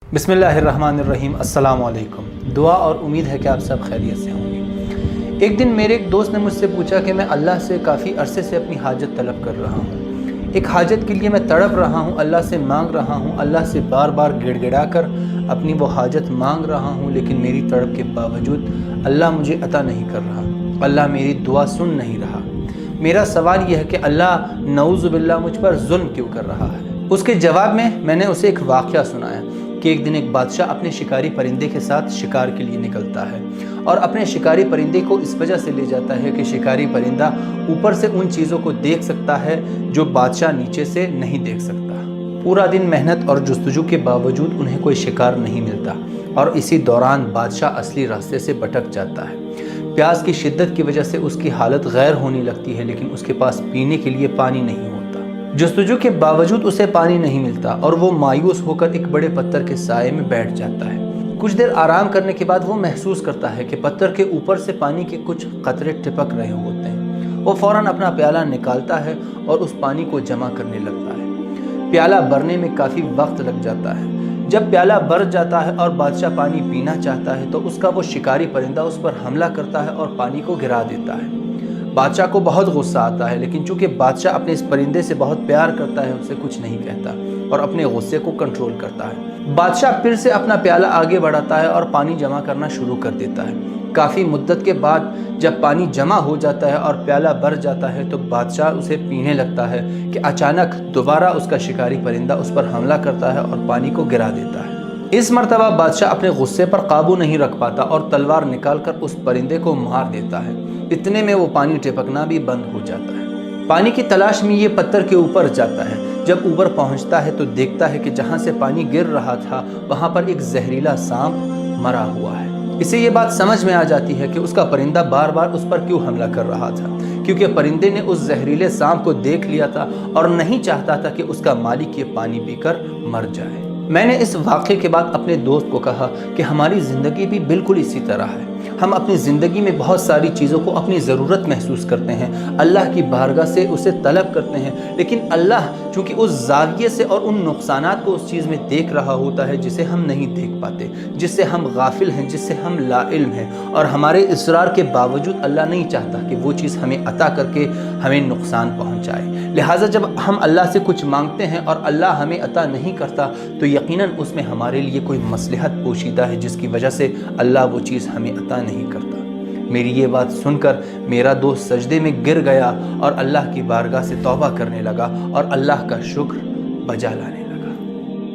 बिस्मिल्लाहिर्रहमानिर्रहीम। अस्सलाम वालेकुम। दुआ और उम्मीद है कि आप सब खैरियत से होंगे। एक दिन मेरे एक दोस्त ने मुझसे पूछा कि मैं अल्लाह से काफ़ी अरसे से अपनी हाजत तलब कर रहा हूँ। एक हाजत के लिए मैं तड़प रहा हूँ, अल्लाह से मांग रहा हूँ, अल्लाह से बार बार गिड़गिड़ा कर अपनी वो हाजत मांग रहा हूँ, लेकिन मेरी तड़प के बावजूद अल्लाह मुझे अता नहीं कर रहा, अल्लाह मेरी दुआ सुन नहीं रहा। मेरा सवाल यह है कि अल्लाह नऊज़ु बिल्लाह मुझ पर जुल्म क्यों कर रहा है। उसके जवाब में मैंने उसे एक वाक़या सुनाया कि एक दिन एक बादशाह अपने शिकारी परिंदे के साथ शिकार के लिए निकलता है और अपने शिकारी परिंदे को इस वजह से ले जाता है कि शिकारी परिंदा ऊपर से उन चीज़ों को देख सकता है जो बादशाह नीचे से नहीं देख सकता। पूरा दिन मेहनत और जुस्तजू के बावजूद उन्हें कोई शिकार नहीं मिलता और इसी दौरान बादशाह असली रास्ते से भटक जाता है। प्यास की शिद्दत की वजह से उसकी हालत गैर होने लगती है, लेकिन उसके पास पीने के लिए पानी नहीं होता। जुस्तजू के बावजूद उसे पानी नहीं मिलता और वो मायूस होकर एक बड़े पत्थर के साए में बैठ जाता है। कुछ देर आराम करने के बाद वो महसूस करता है कि पत्थर के ऊपर से पानी के कुछ कतरे टिपक रहे होते हैं। वो फौरन अपना प्याला निकालता है और उस पानी को जमा करने लगता है। प्याला भरने में काफ़ी वक्त लग जाता है। जब प्याला भर जाता है और बादशाह पानी पीना चाहता है तो उसका वो शिकारी परिंदा उस पर हमला करता है और पानी को गिरा देता है। बादशाह को बहुत गुस्सा आता है, लेकिन चूंकि बादशाह अपने इस परिंदे से बहुत प्यार करता है उसे कुछ नहीं कहता और अपने गुस्से को कंट्रोल करता है। बादशाह फिर से अपना प्याला आगे बढ़ाता है और पानी जमा करना शुरू कर देता है। काफ़ी मुद्दत के बाद जब पानी जमा हो जाता है और प्याला भर जाता है तो बादशाह उसे पीने लगता है कि अचानक दोबारा उसका शिकारी परिंदा उस पर हमला करता है और पानी को गिरा देता है। इस मर्तबा बादशाह अपने गुस्से पर काबू नहीं रख पाता और तलवार निकालकर उस परिंदे को मार देता है। इतने में वो पानी टपकना भी बंद हो जाता है। पानी की तलाश में ये पत्थर के ऊपर जाता है। जब ऊपर पहुंचता है तो देखता है कि जहां से पानी गिर रहा था वहां पर एक जहरीला सांप मरा हुआ है। इसे ये बात समझ में आ जाती है कि उसका परिंदा बार बार उस पर क्यों हमला कर रहा था, क्योंकि परिंदे ने उस जहरीले सांप को देख लिया था और नहीं चाहता था कि उसका मालिक ये पानी पीकर मर जाए। मैंने इस वाक़े के बाद अपने दोस्त को कहा कि हमारी ज़िंदगी भी बिल्कुल इसी तरह है। हम अपनी ज़िंदगी में बहुत सारी चीज़ों को अपनी ज़रूरत महसूस करते हैं, अल्लाह की बारगाह से उसे तलब करते हैं, लेकिन अल्लाह चूँकि उस ज़ाविये से और उन नुकसानात को उस चीज़ में देख रहा होता है जिसे हम नहीं देख पाते, जिससे हम गाफिल हैं, जिससे हम लाइल्म हैं, और हमारे इसरार के बावजूद अल्लाह नहीं चाहता कि वो चीज़ हमें अता करके हमें नुकसान पहुँचाए। लिहाजा जब हम अल्लाह से कुछ मांगते हैं और अल्लाह हमें अता नहीं करता तो यकीनन उसमें हमारे लिए कोई मसलहत पोशीदा है जिसकी वजह से अल्लाह वो चीज़ हमें अता नहीं करता। मेरी ये बात सुनकर मेरा दोस्त सजदे में गिर गया और अल्लाह की बारगाह से तौबा करने लगा और अल्लाह का शुक्र बजा लाने लगा।